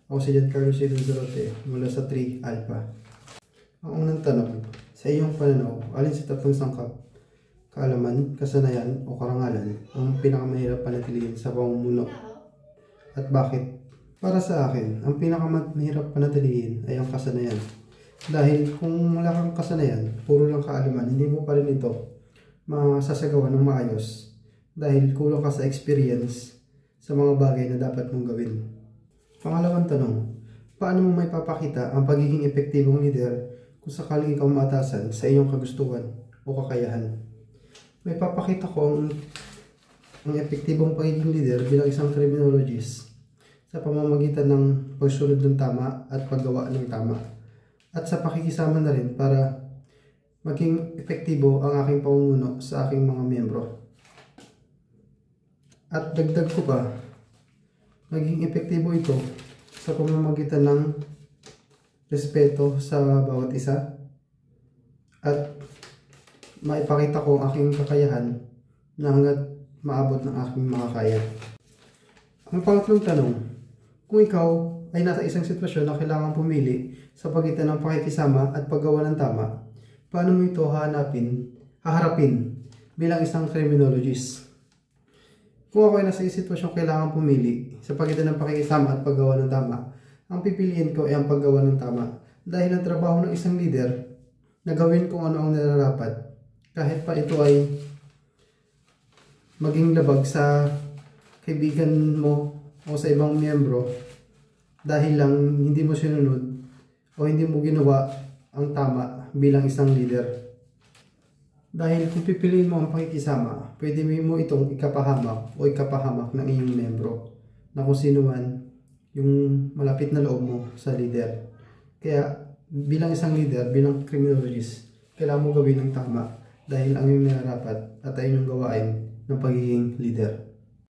Ako si Giancarlo Zorote mula sa 3 Alpha. Ang unang tanong, sa iyong pananaw, alin sa tatlong sangkap, kaalaman, kasanayan o karangalan ang pinakamahirap panatilihin sa pamumuno at bakit? Para sa akin, ang pinakamahirap panatilihin ay ang kasanayan. Dahil kung wala kang kasanayan, puro lang kaalaman, hindi mo pa rin ito masasagawa ng maayos dahil kulang ka sa experience sa mga bagay na dapat mong gawin. Pangalawang tanong, paano mo may papakita ang pagiging epektibong leader kung sakaling ikaw maatasan sa iyong kagustuhan o kakayahan? May papakita ko ang epektibong pagiging leader bilang isang criminologist sa pamamagitan ng pagsunod ng tama at paggawa ng tama at sa pakikisama na rin para maging epektibo ang aking pamumuno sa aking mga miyembro. At dagdag ko pa, maging epektibo ito sa pamamagitan ng respeto sa bawat isa at maipakita ko ang aking kakayahan na hanggat maabot ng aking makakaya. Ang pangatlong tanong, kung ikaw ay nasa isang sitwasyon na kailangan pumili sa pagitan ng pakikisama at paggawa ng tama, paano mo ito haharapin bilang isang criminologist? Kung ako ay nasa sitwasyon kailangan pumili sa pagitan ng pakikisama at paggawa ng tama, ang pipiliin ko ay ang paggawa ng tama dahil ang trabaho ng isang leader na gawin kung ano ang nararapat kahit pa ito ay maging labag sa kaibigan mo o sa ibang miyembro dahil lang hindi mo sinunod o hindi mo ginawa ang tama bilang isang leader. Dahil kung pipiliin mo ang pakikisama, pwede mo itong ikapahamak o ikapahamak ng iyong membro na kung sino man yung malapit na loob mo sa leader. Kaya bilang isang leader, bilang criminologist, kailangan mo gawin ang tama dahil ang iyong nararapat at ay inyong gawain ng pagiging leader.